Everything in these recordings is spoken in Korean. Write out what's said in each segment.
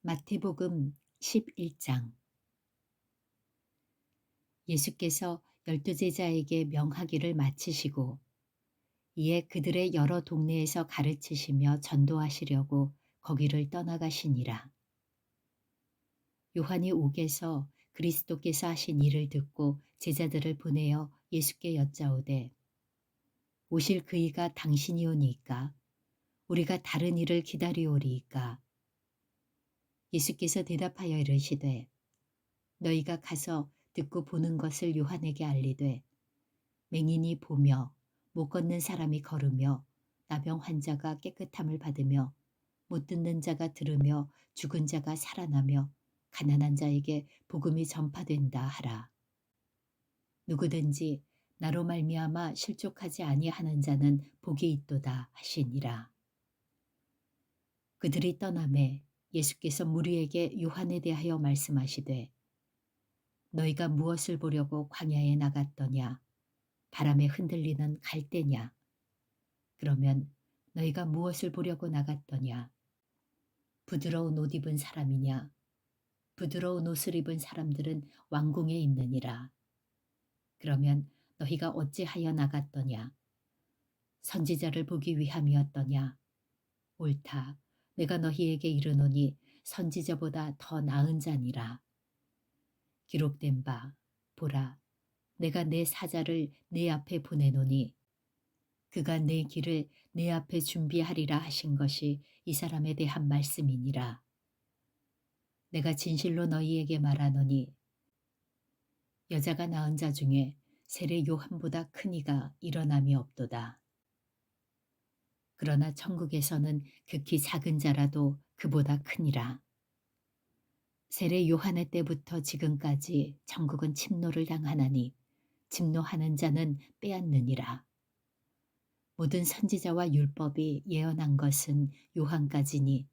마태복음 11장. 예수께서 12제자에게 명하기를 마치시고 이에 그들의 여러 동네에서 가르치시며 전도하시려고 거기를 떠나가시니라. 요한이 옥에서 그리스도께서 하신 일을 듣고 제자들을 보내어 예수께 여짜오되 오실 그이가 당신이오니이까 우리가 다른 일을 기다리오리이까. 예수께서 대답하여 이르시되 너희가 가서 듣고 보는 것을 요한에게 알리되 맹인이 보며 못 걷는 사람이 걸으며 나병 환자가 깨끗함을 받으며 못 듣는 자가 들으며 죽은 자가 살아나며 가난한 자에게 복음이 전파된다 하라. 누구든지 나로 말미암아 실족하지 아니하는 자는 복이 있도다 하시니라. 그들이 떠나매 예수께서 무리에게 요한에 대하여 말씀하시되 너희가 무엇을 보려고 광야에 나갔더냐? 바람에 흔들리는 갈대냐? 그러면 너희가 무엇을 보려고 나갔더냐? 부드러운 옷 입은 사람이냐? 부드러운 옷을 입은 사람들은 왕궁에 있느니라. 그러면 너희가 어찌하여 나갔더냐? 선지자를 보기 위함이었더냐? 옳다. 내가 너희에게 이르노니 선지자보다 더 나은 자니라. 기록된 바 보라 내가 내 사자를 내 앞에 보내노니 그가 내 길을 내 앞에 준비하리라 하신 것이 이 사람에 대한 말씀이니라. 내가 진실로 너희에게 말하노니 여자가 낳은 자 중에 세례 요한보다 큰 이가 일어남이 없도다. 그러나 천국에서는 극히 작은 자라도 그보다 크니라. 세례 요한의 때부터 지금까지 천국은 침노를 당하나니 침노하는 자는 빼앗느니라. 모든 선지자와 율법이 예언한 것은 요한까지니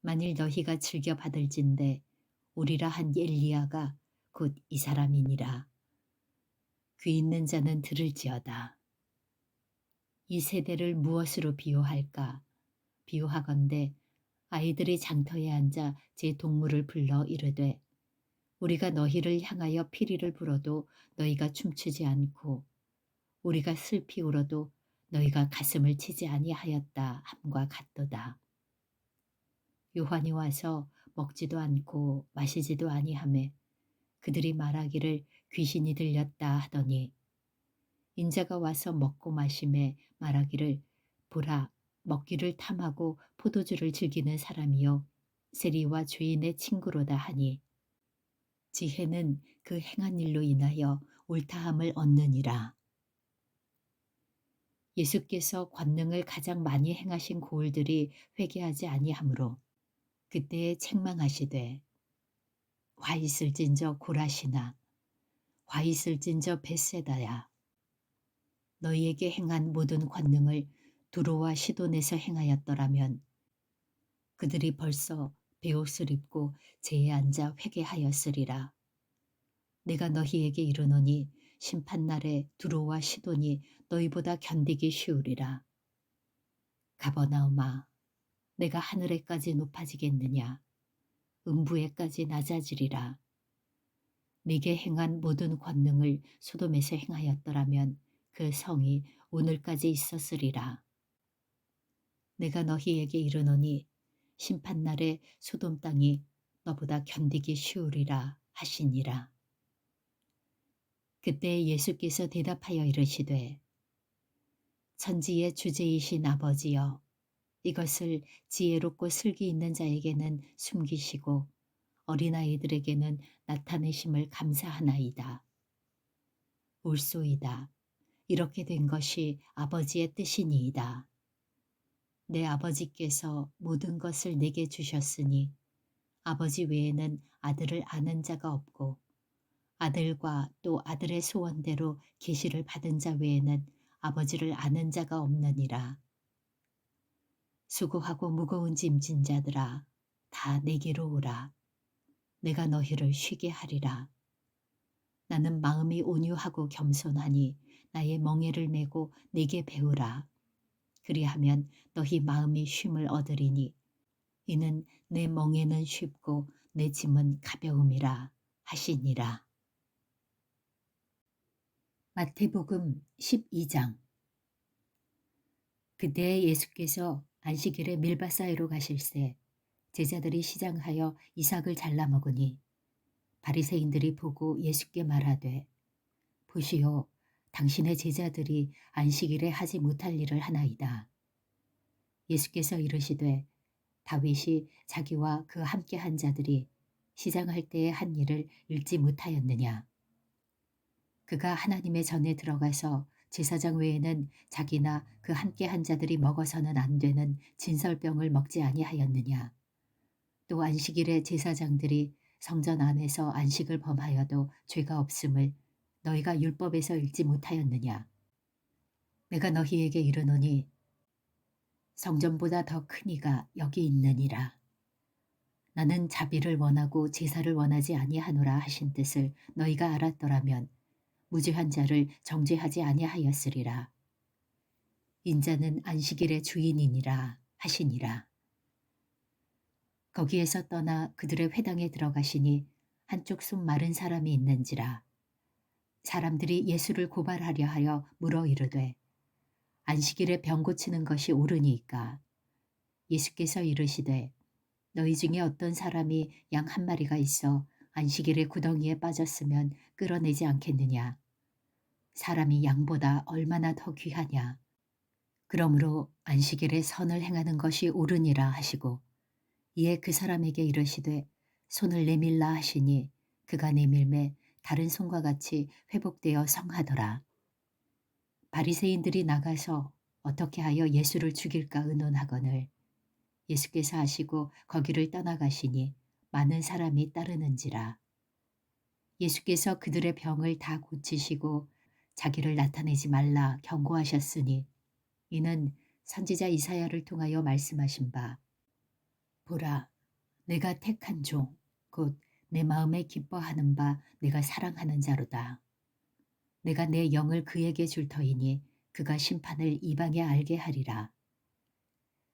만일 너희가 즐겨 받을진대 오리라 한 엘리야가 곧 이 사람이니라. 귀 있는 자는 들을지어다. 이 세대를 무엇으로 비유할까? 비유하건대 아이들이 장터에 앉아 제 동물을 불러 이르되 우리가 너희를 향하여 피리를 불어도 너희가 춤추지 않고 우리가 슬피 울어도 너희가 가슴을 치지 아니하였다 함과 같도다. 요한이 와서 먹지도 않고 마시지도 아니하매 그들이 말하기를 귀신이 들렸다 하더니 인자가 와서 먹고 마심에 말하기를 보라 먹기를 탐하고 포도주를 즐기는 사람이요 세리와 죄인의 친구로다 하니 지혜는 그 행한 일로 인하여 옳다함을 얻느니라. 예수께서 권능을 가장 많이 행하신 고을들이 회개하지 아니하므로 그때에 책망하시되 화 있을진저 고라시나 화 있을진저 벳세다야 너희에게 행한 모든 권능을 두로와 시돈에서 행하였더라면 그들이 벌써 베옷을 입고 제에 앉아 회개하였으리라. 내가 너희에게 이르노니 심판날에 두로와 시돈이 너희보다 견디기 쉬우리라. 가버나움아 내가 하늘에까지 높아지겠느냐 음부에까지 낮아지리라. 네게 행한 모든 권능을 소돔에서 행하였더라면 그 성이 오늘까지 있었으리라. 내가 너희에게 이르노니 심판날에 소돔 땅이 너보다 견디기 쉬우리라 하시니라. 그때 예수께서 대답하여 이르시되 천지의 주제이신 아버지여 이것을 지혜롭고 슬기 있는 자에게는 숨기시고 어린아이들에게는 나타내심을 감사하나이다. 옳소이다. 이렇게 된 것이 아버지의 뜻이니이다. 내 아버지께서 모든 것을 내게 주셨으니 아버지 외에는 아들을 아는 자가 없고 아들과 또 아들의 소원대로 계시를 받은 자 외에는 아버지를 아는 자가 없느니라. 수고하고 무거운 짐진 자들아 다 내게로 오라. 내가 너희를 쉬게 하리라. 나는 마음이 온유하고 겸손하니 나의 멍에를 메고 내게 배우라. 그리하면 너희 마음이 쉼을 얻으리니 이는 내 멍에는 쉽고 내 짐은 가벼움이라 하시니라. 마태복음 12장. 그때 예수께서 안식일에 밀밭 사이로 가실새 제자들이 시장하여 이삭을 잘라 먹으니 바리새인들이 보고 예수께 말하되, 보시오, 당신의 제자들이 안식일에 하지 못할 일을 하나이다. 예수께서 이르시되, 다윗이 자기와 그 함께 한 자들이 시장할 때에 한 일을 읽지 못하였느냐. 그가 하나님의 전에 들어가서 제사장 외에는 자기나 그 함께 한 자들이 먹어서는 안 되는 진설병을 먹지 아니하였느냐. 또 안식일에 제사장들이 성전 안에서 안식을 범하여도 죄가 없음을 너희가 율법에서 읽지 못하였느냐. 내가 너희에게 이르노니 성전보다 더 큰 이가 여기 있느니라. 나는 자비를 원하고 제사를 원하지 아니하노라 하신 뜻을 너희가 알았더라면 무죄한 자를 정죄하지 아니하였으리라. 인자는 안식일의 주인이니라 하시니라. 거기에서 떠나 그들의 회당에 들어가시니 한쪽 손 마른 사람이 있는지라. 사람들이 예수를 고발하려 하여 물어 이르되, 안식일에 병 고치는 것이 옳으니이까? 예수께서 이르시되, 너희 중에 어떤 사람이 양 한 마리가 있어 안식일에 구덩이에 빠졌으면 끌어내지 않겠느냐. 사람이 양보다 얼마나 더 귀하냐. 그러므로 안식일에 선을 행하는 것이 옳으니라 하시고, 이에 그 사람에게 이르시되 손을 내밀라 하시니 그가 내밀매 다른 손과 같이 회복되어 성하더라. 바리새인들이 나가서 어떻게 하여 예수를 죽일까 의논하거늘 예수께서 하시고 거기를 떠나가시니 많은 사람이 따르는지라. 예수께서 그들의 병을 다 고치시고 자기를 나타내지 말라 경고하셨으니 이는 선지자 이사야를 통하여 말씀하신 바, 보라, 내가 택한 종, 곧 내 마음에 기뻐하는 바 내가 사랑하는 자로다. 내가 내 영을 그에게 줄 터이니 그가 심판을 이방에 알게 하리라.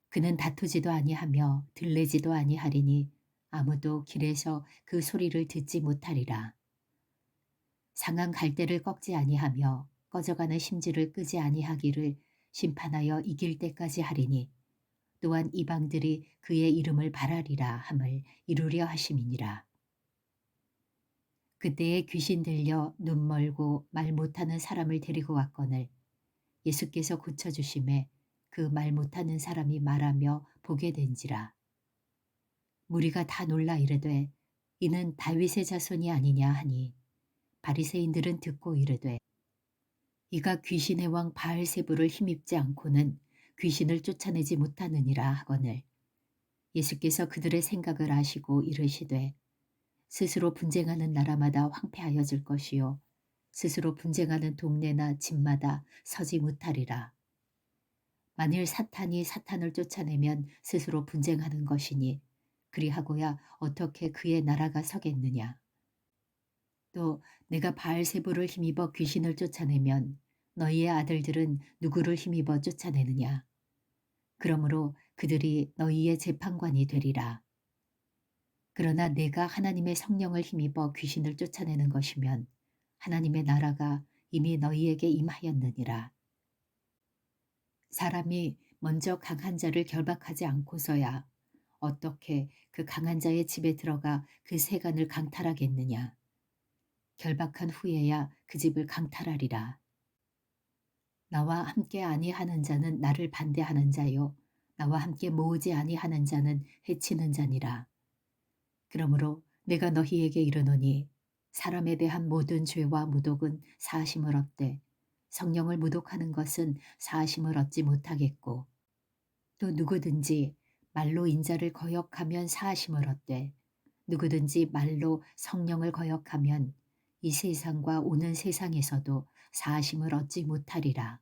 그는 다투지도 아니하며 들레지도 아니하리니 아무도 길에서 그 소리를 듣지 못하리라. 상한 갈대를 꺾지 아니하며 꺼져가는 심지를 끄지 아니하기를 심판하여 이길 때까지 하리니 또한 이방들이 그의 이름을 바라리라 함을 이루려 하심이니라. 그때에 귀신 들려 눈 멀고 말 못하는 사람을 데리고 왔거늘 예수께서 고쳐주심에 그 말 못하는 사람이 말하며 보게 된지라. 무리가 다 놀라 이르되 이는 다윗의 자손이 아니냐 하니 바리새인들은 듣고 이르되 이가 귀신의 왕 바알세불을 힘입지 않고는 귀신을 쫓아내지 못하느니라 하거늘 예수께서 그들의 생각을 아시고 이르시되 스스로 분쟁하는 나라마다 황폐하여질 것이요 스스로 분쟁하는 동네나 집마다 서지 못하리라. 만일 사탄이 사탄을 쫓아내면 스스로 분쟁하는 것이니 그리하고야 어떻게 그의 나라가 서겠느냐. 또 내가 바알세불을 힘입어 귀신을 쫓아내면 너희의 아들들은 누구를 힘입어 쫓아내느냐. 그러므로 그들이 너희의 재판관이 되리라. 그러나 내가 하나님의 성령을 힘입어 귀신을 쫓아내는 것이면 하나님의 나라가 이미 너희에게 임하였느니라. 사람이 먼저 강한 자를 결박하지 않고서야 어떻게 그 강한 자의 집에 들어가 그 세간을 강탈하겠느냐. 결박한 후에야 그 집을 강탈하리라. 나와 함께 아니하는 자는 나를 반대하는 자요 나와 함께 모으지 아니하는 자는 해치는 자니라. 그러므로 내가 너희에게 이르노니 사람에 대한 모든 죄와 모독은 사하심을 얻되 성령을 모독하는 것은 사하심을 얻지 못하겠고 또 누구든지 말로 인자를 거역하면 사하심을 얻되 누구든지 말로 성령을 거역하면 이 세상과 오는 세상에서도 사하심을 얻지 못하리라.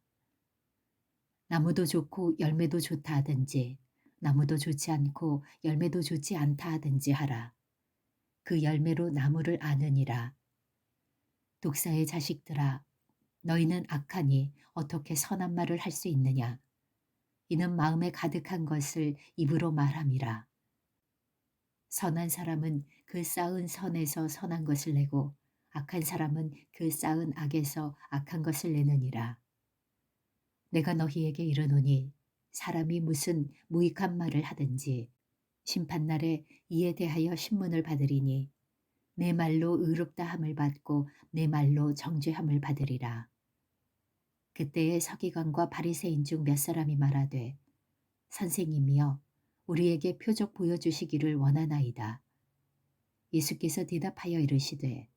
나무도 좋고 열매도 좋다 하든지 나무도 좋지 않고 열매도 좋지 않다 하든지 하라. 그 열매로 나무를 아느니라. 독사의 자식들아, 너희는 악하니 어떻게 선한 말을 할 수 있느냐. 이는 마음에 가득한 것을 입으로 말함이라. 선한 사람은 그 쌓은 선에서 선한 것을 내고 악한 사람은 그 쌓은 악에서 악한 것을 내느니라. 내가 너희에게 이르노니 사람이 무슨 무익한 말을 하든지 심판날에 이에 대하여 신문을 받으리니 내 말로 의롭다함을 받고 내 말로 정죄함을 받으리라. 그때에 서기관과 바리새인 중 몇 사람이 말하되 선생님이여 우리에게 표적 보여주시기를 원하나이다. 예수께서 대답하여 이르시되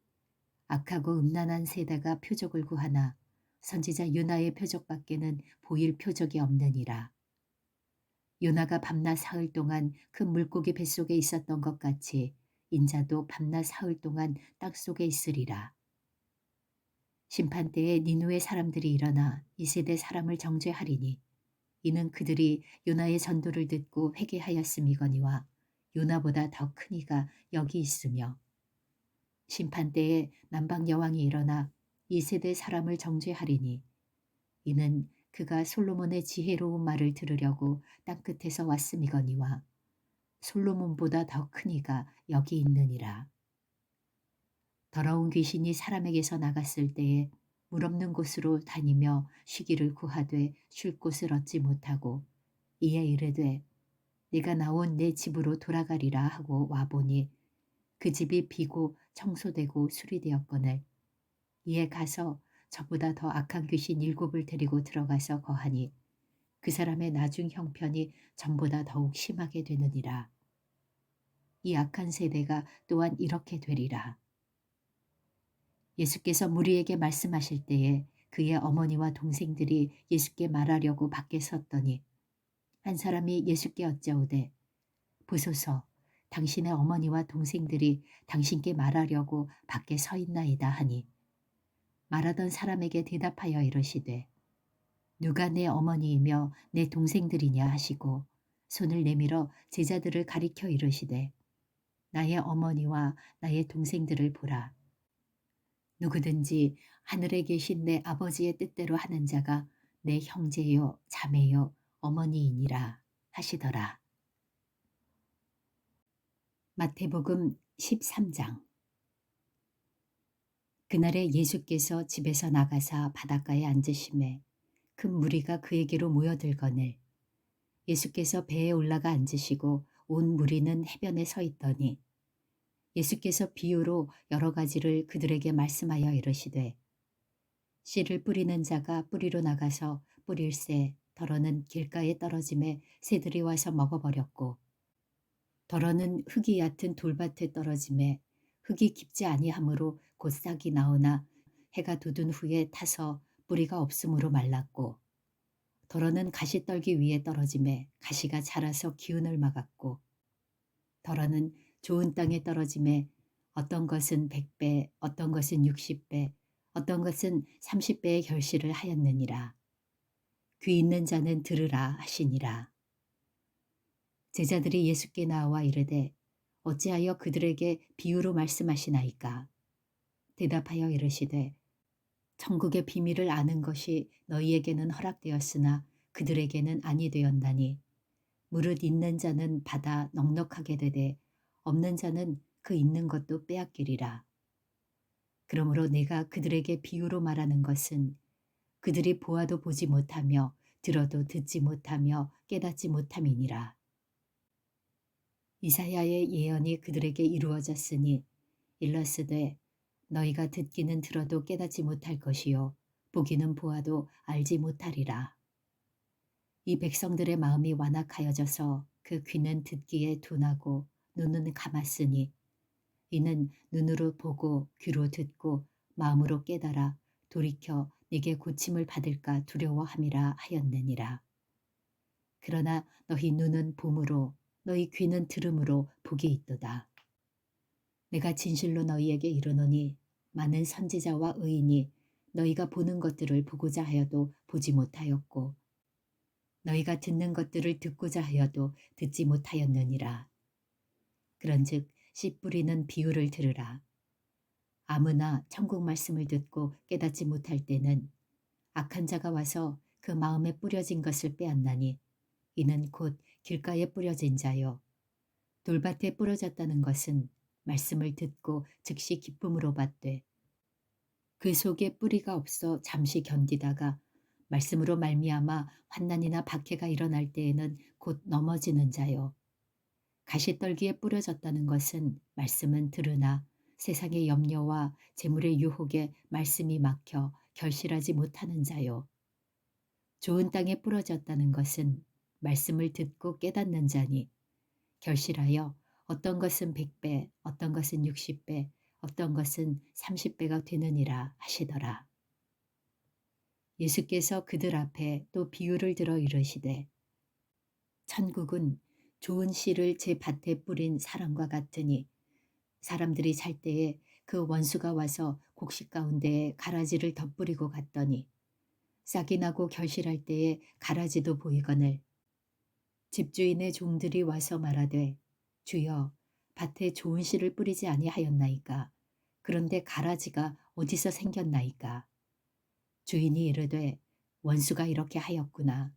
악하고 음란한 세대가 표적을 구하나 선지자 요나의 표적밖에는 보일 표적이 없느니라. 요나가 밤낮 사흘 동안 큰 물고기 뱃속에 있었던 것 같이 인자도 밤낮 사흘 동안 땅속에 있으리라. 심판때에 니누의 사람들이 일어나 이 세대 사람을 정죄하리니 이는 그들이 요나의 전도를 듣고 회개하였음이거니와 요나보다 더 큰 이가 여기 있으며 심판때에 남방 여왕이 일어나 이 세대 사람을 정죄하리니 이는 그가 솔로몬의 지혜로운 말을 들으려고 땅끝에서 왔음이거니와 솔로몬보다 더 큰 이가 여기 있느니라. 더러운 귀신이 사람에게서 나갔을 때에 물 없는 곳으로 다니며 쉬기를 구하되 쉴 곳을 얻지 못하고 이에 이르되 네가 나온 내 집으로 돌아가리라 하고 와보니 그 집이 비고 청소되고 수리되었거늘 이에 가서 저보다 더 악한 귀신 7을 데리고 들어가서 거하니 그 사람의 나중 형편이 전보다 더욱 심하게 되느니라. 이 악한 세대가 또한 이렇게 되리라. 예수께서 무리에게 말씀하실 때에 그의 어머니와 동생들이 예수께 말하려고 밖에 섰더니 한 사람이 예수께 여짜오되 보소서 당신의 어머니와 동생들이 당신께 말하려고 밖에 서 있나이다 하니 말하던 사람에게 대답하여 이르시되 누가 내 어머니이며 내 동생들이냐 하시고 손을 내밀어 제자들을 가리켜 이르시되 나의 어머니와 나의 동생들을 보라. 누구든지 하늘에 계신 내 아버지의 뜻대로 하는 자가 내 형제요 자매요 어머니이니라 하시더라. 마태복음 13장. 그날에 예수께서 집에서 나가사 바닷가에 앉으심에 큰 무리가 그에게로 모여들거늘 예수께서 배에 올라가 앉으시고 온 무리는 해변에 서 있더니 예수께서 비유로 여러 가지를 그들에게 말씀하여 이르시되 씨를 뿌리는 자가 뿌리로 나가서 뿌릴새 더러는 길가에 떨어짐에 새들이 와서 먹어버렸고 더러는 흙이 얕은 돌밭에 떨어짐에 흙이 깊지 아니하므로 곧 싹이 나오나 해가 돋은 후에 타서 뿌리가 없으므로 말랐고 더러는 가시떨기 위에 떨어짐에 가시가 자라서 기운을 막았고 더러는 좋은 땅에 떨어짐에 어떤 것은 100배 어떤 것은 60배 어떤 것은 30배의 결실을 하였느니라. 귀 있는 자는 들으라 하시니라. 제자들이 예수께 나와 이르되 어찌하여 그들에게 비유로 말씀하시나이까. 대답하여 이르시되 천국의 비밀을 아는 것이 너희에게는 허락되었으나 그들에게는 아니 되었나니 무릇 있는 자는 받아 넉넉하게 되되 없는 자는 그 있는 것도 빼앗기리라. 그러므로 내가 그들에게 비유로 말하는 것은 그들이 보아도 보지 못하며 들어도 듣지 못하며 깨닫지 못함이니라. 이사야의 예언이 그들에게 이루어졌으니 일러스되 너희가 듣기는 들어도 깨닫지 못할 것이요 보기는 보아도 알지 못하리라. 이 백성들의 마음이 완악하여져서 그 귀는 듣기에 둔하고 눈은 감았으니 이는 눈으로 보고 귀로 듣고 마음으로 깨달아 돌이켜 네게 고침을 받을까 두려워함이라 하였느니라. 그러나 너희 눈은 봄으로 너희 귀는 들음으로 복이 있도다. 내가 진실로 너희에게 이르노니 많은 선지자와 의인이 너희가 보는 것들을 보고자 하여도 보지 못하였고 너희가 듣는 것들을 듣고자 하여도 듣지 못하였느니라. 그런즉 씨 뿌리는 비유를 들으라. 아무나 천국 말씀을 듣고 깨닫지 못할 때는 악한 자가 와서 그 마음에 뿌려진 것을 빼앗나니 이는 곧 길가에 뿌려진 자요 돌밭에 부러졌다는 것은 말씀을 듣고 즉시 기쁨으로 받되 그 속에 뿌리가 없어 잠시 견디다가 말씀으로 말미암아 환난이나 박해가 일어날 때에는 곧 넘어지는 자요. 가시떨기에 뿌려졌다는 것은 말씀은 들으나 세상의 염려와 재물의 유혹에 말씀이 막혀 결실하지 못하는 자요. 좋은 땅에 뿌려졌다는 것은 말씀을 듣고 깨닫는 자니 결실하여 어떤 것은 100배, 어떤 것은 60배, 어떤 것은 30배가 되느니라 하시더라. 예수께서 그들 앞에 또 비유를 들어 이르시되 천국은 좋은 씨를 제 밭에 뿌린 사람과 같으니 사람들이 잘 때에 그 원수가 와서 곡식 가운데에 가라지를 덧뿌리고 갔더니 싹이 나고 결실할 때에 가라지도 보이거늘 집주인의 종들이 와서 말하되 주여 밭에 좋은 씨를 뿌리지 아니하였나이까 그런데 가라지가 어디서 생겼나이까 주인이 이르되 원수가 이렇게 하였구나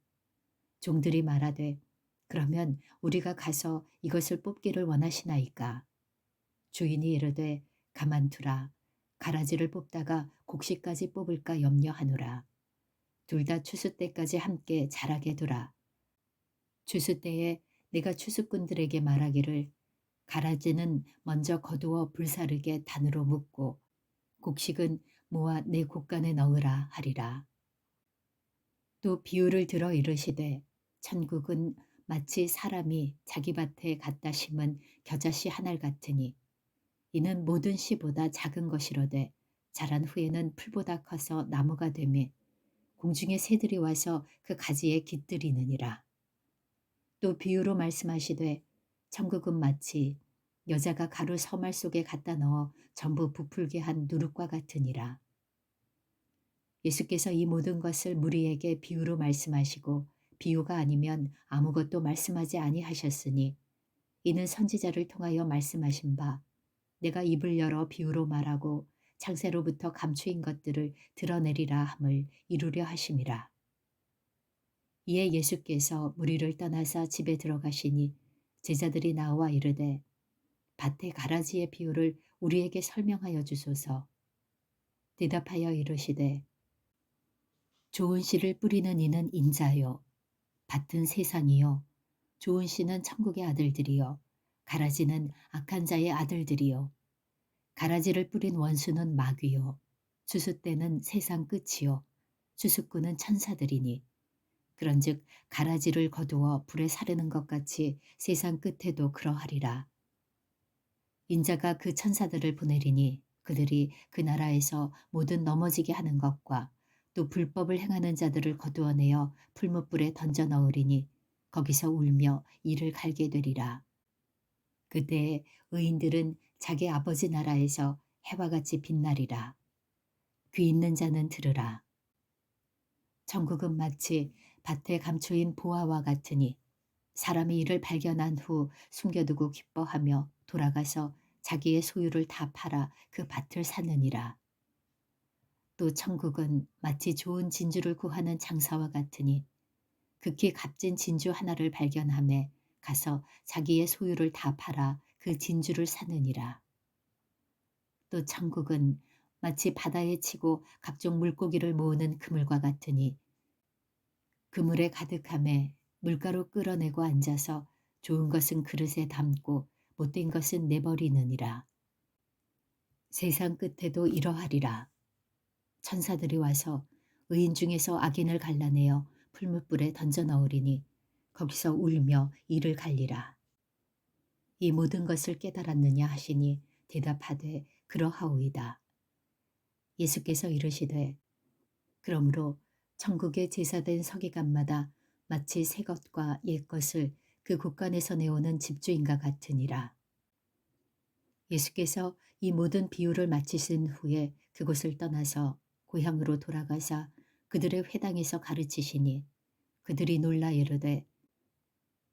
종들이 말하되 그러면 우리가 가서 이것을 뽑기를 원하시나이까 주인이 이르되 가만두라 가라지를 뽑다가 곡식까지 뽑을까 염려하노라 둘 다 추수 때까지 함께 자라게 두라 추수 때에 내가 추수꾼들에게 말하기를 가라지는 먼저 거두어 불사르게 단으로 묶고 곡식은 모아 내 곡간에 넣으라 하리라. 또 비유를 들어 이르시되 천국은 마치 사람이 자기 밭에 갖다 심은 겨자씨 한 알 같으니 이는 모든 씨보다 작은 것이로되 자란 후에는 풀보다 커서 나무가 되매 공중의 새들이 와서 그 가지에 깃들이느니라. 또 비유로 말씀하시되 천국은 마치 여자가 가루 서말 속에 갖다 넣어 전부 부풀게 한 누룩과 같으니라. 예수께서 이 모든 것을 무리에게 비유로 말씀하시고 비유가 아니면 아무것도 말씀하지 아니하셨으니 이는 선지자를 통하여 말씀하신 바 내가 입을 열어 비유로 말하고 창세로부터 감추인 것들을 드러내리라 함을 이루려 하심이라. 이에 예수께서 무리를 떠나사 집에 들어가시니 제자들이 나와 이르되 밭의 가라지의 비유를 우리에게 설명하여 주소서. 대답하여 이르시되 좋은 씨를 뿌리는 이는 인자요 밭은 세상이요 좋은 씨는 천국의 아들들이요 가라지는 악한 자의 아들들이요 가라지를 뿌린 원수는 마귀요 추수 때는 세상 끝이요 추수꾼은 천사들이니 그런즉 가라지를 거두어 불에 사르는 것 같이 세상 끝에도 그러하리라. 인자가 그 천사들을 보내리니 그들이 그 나라에서 모든 넘어지게 하는 것과 또 불법을 행하는 자들을 거두어내어 풀무불에 던져 넣으리니 거기서 울며 이를 갈게 되리라. 그때에 의인들은 자기 아버지 나라에서 해와 같이 빛나리라. 귀 있는 자는 들으라. 천국은 마치 밭에 감추인 보화와 같으니 사람이 이를 발견한 후 숨겨두고 기뻐하며 돌아가서 자기의 소유를 다 팔아 그 밭을 사느니라. 또 천국은 마치 좋은 진주를 구하는 장사와 같으니 극히 값진 진주 하나를 발견하매 가서 자기의 소유를 다 팔아 그 진주를 사느니라. 또 천국은 마치 바다에 치고 각종 물고기를 모으는 그물과 같으니 그물에 가득함에 물가로 끌어내고 앉아서 좋은 것은 그릇에 담고 못된 것은 내버리느니라. 세상 끝에도 이러하리라. 천사들이 와서 의인 중에서 악인을 갈라내어 풀무불에 던져 넣으리니 거기서 울며 이를 갈리라. 이 모든 것을 깨달았느냐 하시니 대답하되 그러하오이다. 예수께서 이르시되 그러므로 천국에 제사된 서기관마다 마치 새 것과 옛 것을 그 곳간에서 내오는 집주인과 같으니라. 예수께서 이 모든 비유를 마치신 후에 그곳을 떠나서 고향으로 돌아가사 그들의 회당에서 가르치시니 그들이 놀라 이르되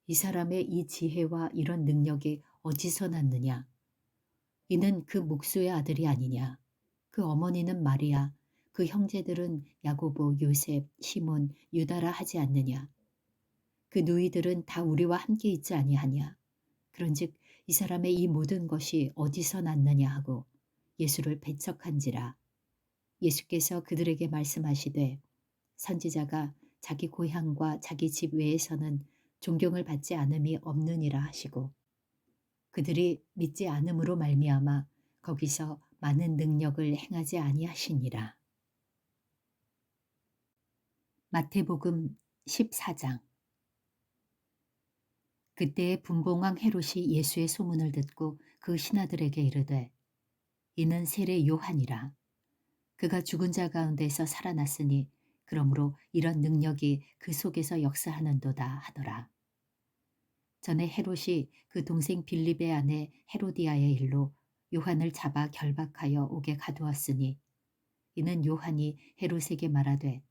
이 사람의 이 지혜와 이런 능력이 어디서 났느냐? 이는 그 목수의 아들이 아니냐? 그 어머니는 마리아, 그 형제들은 야고보, 요셉, 시몬, 유다라 하지 않느냐? 그 누이들은 다 우리와 함께 있지 아니하냐? 그런즉 이 사람의 이 모든 것이 어디서 났느냐 하고 예수를 배척한지라. 예수께서 그들에게 말씀하시되 선지자가 자기 고향과 자기 집 외에서는 존경을 받지 않음이 없느니라 하시고 그들이 믿지 않음으로 말미암아 거기서 많은 능력을 행하지 아니하시니라. 마태복음 14장. 그때에 분봉왕 헤롯이 예수의 소문을 듣고 그 신하들에게 이르되 이는 세례 요한이라. 그가 죽은 자 가운데서 살아났으니 그러므로 이런 능력이 그 속에서 역사하는도다 하더라. 전에 헤롯이 그 동생 빌립의 아내 헤로디아의 일로 요한을 잡아 결박하여 옥에 가두었으니 이는 요한이 헤롯에게 말하되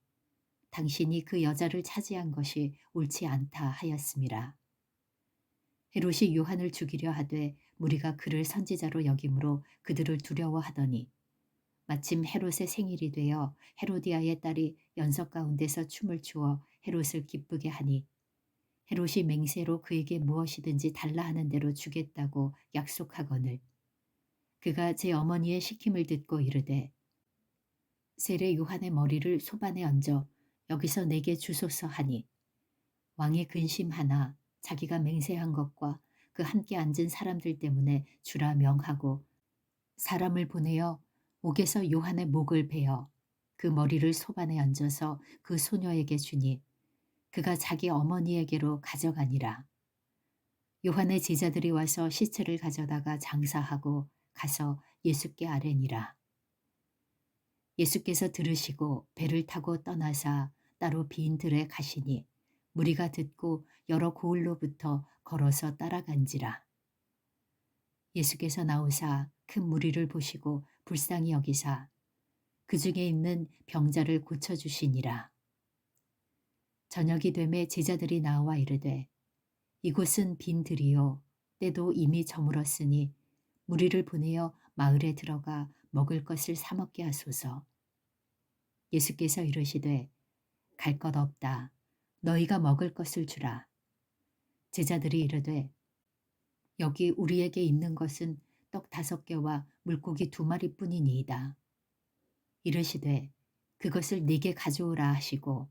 당신이 그 여자를 차지한 것이 옳지 않다 하였음이라. 헤롯이 요한을 죽이려 하되 무리가 그를 선지자로 여김으로 그들을 두려워하더니 마침 헤롯의 생일이 되어 헤로디아의 딸이 연석 가운데서 춤을 추어 헤롯을 기쁘게 하니 헤롯이 맹세로 그에게 무엇이든지 달라 하는 대로 주겠다고 약속하거늘 그가 제 어머니의 시킴을 듣고 이르되 세례 요한의 머리를 소반에 얹어 여기서 내게 주소서 하니 왕이 근심하나 자기가 맹세한 것과 그 함께 앉은 사람들 때문에 주라 명하고 사람을 보내어 옥에서 요한의 목을 베어 그 머리를 소반에 얹어서 그 소녀에게 주니 그가 자기 어머니에게로 가져가니라. 요한의 제자들이 와서 시체를 가져다가 장사하고 가서 예수께 아뢰니라. 예수께서 들으시고 배를 타고 떠나사 따로 빈 들에 가시니 무리가 듣고 여러 고을로부터 걸어서 따라간지라. 예수께서 나오사 큰 무리를 보시고 불쌍히 여기사 그 중에 있는 병자를 고쳐주시니라. 저녁이 되매 제자들이 나와 이르되 이곳은 빈 들이요 때도 이미 저물었으니 무리를 보내어 마을에 들어가 먹을 것을 사 먹게 하소서. 예수께서 이르시되 갈 것 없다. 너희가 먹을 것을 주라. 제자들이 이르되 여기 우리에게 있는 것은 떡 5개와 물고기 2마리뿐이니이다. 이르시되 그것을 네게 가져오라 하시고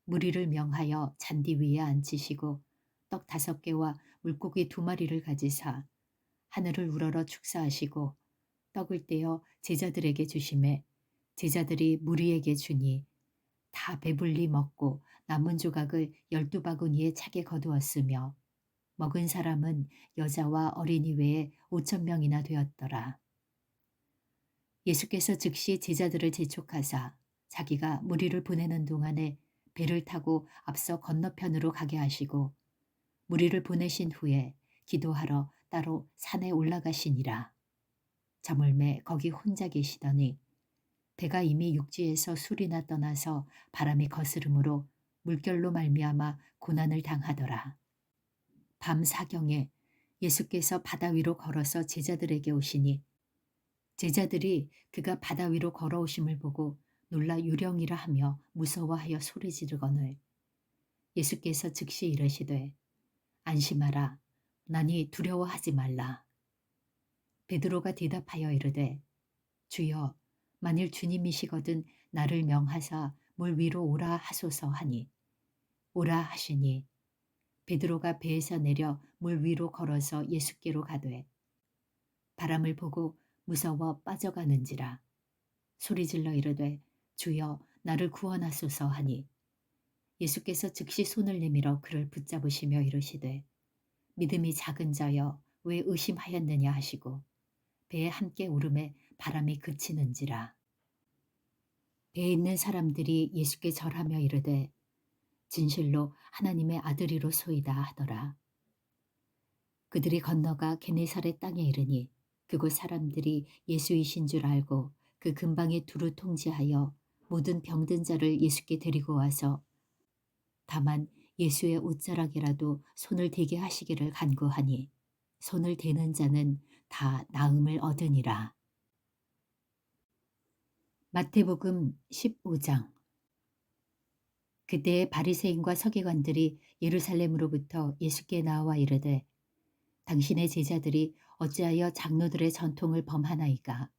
무리를 명하여 잔디 위에 앉히시고 떡 5개와 물고기 2마리를 가지사 하늘을 우러러 축사하시고 떡을 떼어 제자들에게 주시매 제자들이 무리에게 주니 다 배불리 먹고 남은 조각을 12바구니에 차게 거두었으며 먹은 사람은 여자와 어린이 외에 5,000명이나 되었더라. 예수께서 즉시 제자들을 재촉하사 자기가 무리를 보내는 동안에 배를 타고 앞서 건너편으로 가게 하시고 무리를 보내신 후에 기도하러 따로 산에 올라가시니라. 저물매 거기 혼자 계시더니 배가 이미 육지에서 술이나 떠나서 바람이 거스름으로 물결로 말미암아 고난을 당하더라. 밤 사경에 예수께서 바다 위로 걸어서 제자들에게 오시니 제자들이 그가 바다 위로 걸어오심을 보고 놀라 유령이라 하며 무서워하여 소리 지르거늘 예수께서 즉시 이르시되 안심하라 나니 두려워하지 말라. 베드로가 대답하여 이르되 주여 만일 주님이시거든 나를 명하사 물 위로 오라 하소서 하니 오라 하시니 베드로가 배에서 내려 물 위로 걸어서 예수께로 가되 바람을 보고 무서워 빠져가는지라 소리질러 이르되 주여 나를 구원하소서 하니 예수께서 즉시 손을 내밀어 그를 붙잡으시며 이르시되 믿음이 작은 자여 왜 의심하였느냐 하시고 배에 함께 오름에 바람이 그치는지라. 배에 있는 사람들이 예수께 절하며 이르되 진실로 하나님의 아들이로소이다 하더라. 그들이 건너가 게네사렛 땅에 이르니 그곳 사람들이 예수이신 줄 알고 그 근방에 두루 통지하여 모든 병든 자를 예수께 데리고 와서 다만 예수의 옷자락이라도 손을 대게 하시기를 간구하니 손을 대는 자는 다 나음을 얻으니라. 마태복음 15장. 그때에 바리새인과 서기관들이 예루살렘으로부터 예수께 나와 이르되 당신의 제자들이 어찌하여 장로들의 전통을 범하나이까?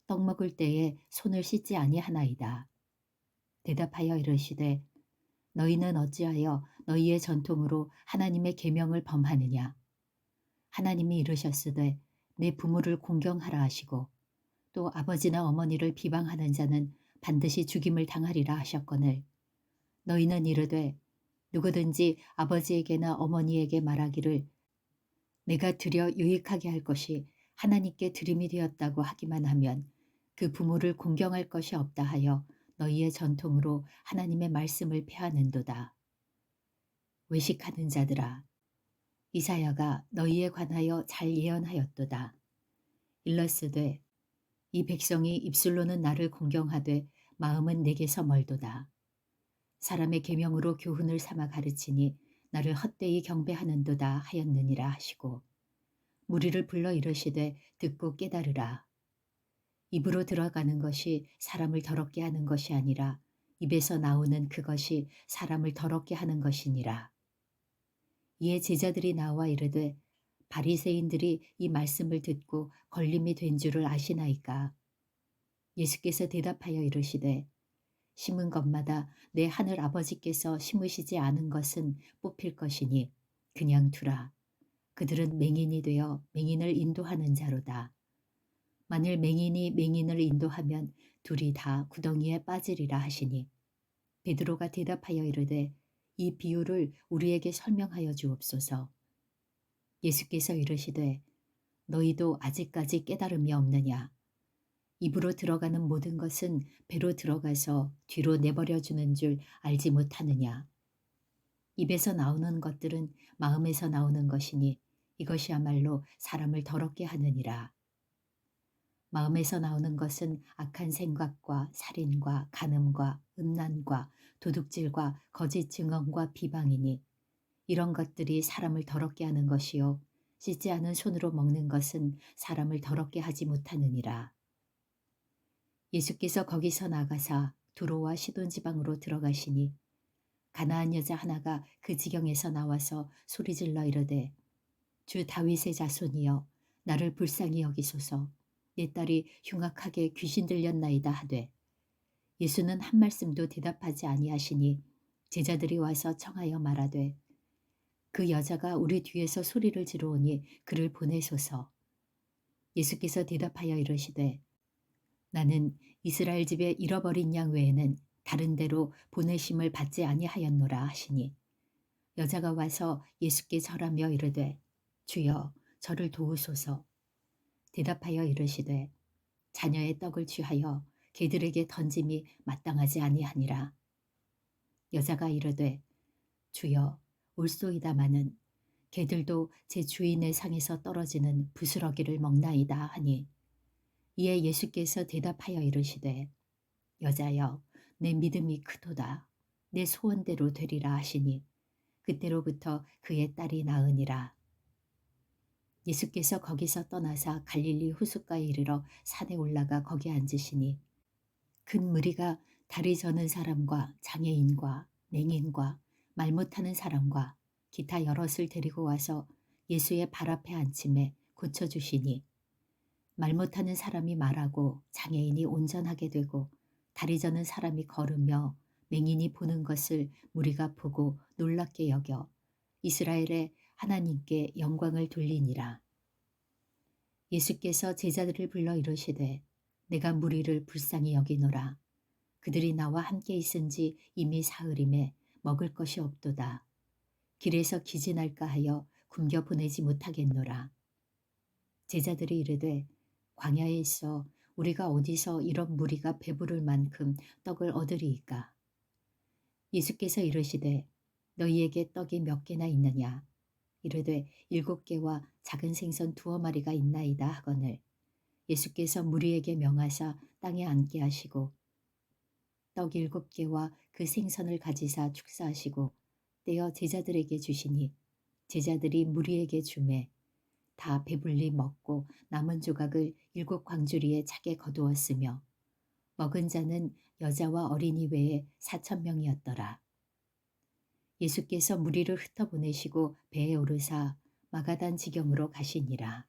떡 먹을 때에 손을 씻지 아니하나이다. 대답하여 이르시되 너희는 어찌하여 너희의 전통으로 하나님의 계명을 범하느냐? 하나님이 이르셨으되 내 부모를 공경하라 하시고 또 아버지나 어머니를 비방하는 자는 반드시 죽임을 당하리라 하셨거늘 너희는 이르되 누구든지 아버지에게나 어머니에게 말하기를 내가 드려 유익하게 할 것이 하나님께 드림이 되었다고 하기만 하면 그 부모를 공경할 것이 없다 하여 너희의 전통으로 하나님의 말씀을 폐하는도다. 외식하는 자들아, 이사야가 너희에 관하여 잘 예언하였도다. 일러스되 이 백성이 입술로는 나를 공경하되 마음은 내게서 멀도다. 사람의 계명으로 교훈을 삼아 가르치니 나를 헛되이 경배하는도다 하였느니라 하시고 무리를 불러 이르시되 듣고 깨달으라. 입으로 들어가는 것이 사람을 더럽게 하는 것이 아니라 입에서 나오는 그것이 사람을 더럽게 하는 것이니라. 이에 제자들이 나와 이르되 바리새인들이 이 말씀을 듣고 걸림이 된 줄을 아시나이까. 예수께서 대답하여 이르시되 심은 것마다 내 하늘 아버지께서 심으시지 않은 것은 뽑힐 것이니 그냥 두라. 그들은 맹인이 되어 맹인을 인도하는 자로다. 만일 맹인이 맹인을 인도하면 둘이 다 구덩이에 빠지리라 하시니 베드로가 대답하여 이르되 이 비유를 우리에게 설명하여 주옵소서. 예수께서 이르시되 너희도 아직까지 깨달음이 없느냐. 입으로 들어가는 모든 것은 배로 들어가서 뒤로 내버려 주는 줄 알지 못하느냐. 입에서 나오는 것들은 마음에서 나오는 것이니 이것이야말로 사람을 더럽게 하느니라. 마음에서 나오는 것은 악한 생각과 살인과 간음과 음란과 도둑질과 거짓 증언과 비방이니 이런 것들이 사람을 더럽게 하는 것이요 씻지 않은 손으로 먹는 것은 사람을 더럽게 하지 못하느니라. 예수께서 거기서 나가사 두로와 시돈 지방으로 들어가시니 가나안 여자 하나가 그 지경에서 나와서 소리질러 이르되 주 다윗의 자손이여 나를 불쌍히 여기소서. 내 딸이 흉악하게 귀신 들렸나이다 하되 예수는 한 말씀도 대답하지 아니하시니 제자들이 와서 청하여 말하되 그 여자가 우리 뒤에서 소리를 지르오니 그를 보내소서. 예수께서 대답하여 이르시되 나는 이스라엘 집에 잃어버린 양 외에는 다른 데로 보내심을 받지 아니하였노라 하시니 여자가 와서 예수께 절하며 이르되 주여 저를 도우소서. 대답하여 이르시되 자녀의 떡을 취하여 개들에게 던짐이 마땅하지 아니하니라. 여자가 이르되 주여 올소이다마는 개들도 제 주인의 상에서 떨어지는 부스러기를 먹나이다 하니 이에 예수께서 대답하여 이르시되 여자여 내 믿음이 크도다. 내 소원대로 되리라 하시니 그때로부터 그의 딸이 나으니라. 예수께서 거기서 떠나사 갈릴리 호숫가에 이르러 산에 올라가 거기 앉으시니 큰 무리가 다리 저는 사람과 장애인과 맹인과 말 못하는 사람과 기타 여럿을 데리고 와서 예수의 발 앞에 앉힘에 고쳐주시니 말 못하는 사람이 말하고 장애인이 온전하게 되고 다리 저는 사람이 걸으며 맹인이 보는 것을 무리가 보고 놀랍게 여겨 이스라엘의 하나님께 영광을 돌리니라. 예수께서 제자들을 불러 이르시되 내가 무리를 불쌍히 여기노라. 그들이 나와 함께 있은지 이미 사흘임에 먹을 것이 없도다. 길에서 기진할까 하여 굶겨 보내지 못하겠노라. 제자들이 이르되 광야에 있어 우리가 어디서 이런 무리가 배부를 만큼 떡을 얻으리이까. 예수께서 이르시되 너희에게 떡이 몇 개나 있느냐. 이르되 7개와 작은 생선 2마리가 있나이다 하거늘 예수께서 무리에게 명하사 땅에 앉게 하시고 떡 7개와 그 생선을 가지사 축사하시고 떼어 제자들에게 주시니 제자들이 무리에게 주매 다 배불리 먹고 남은 조각을 7광주리에 차게 거두었으며 먹은 자는 여자와 어린이 외에 4,000명이었더라. 예수께서 무리를 흩어보내시고 배에 오르사 마가단 지경으로 가시니라.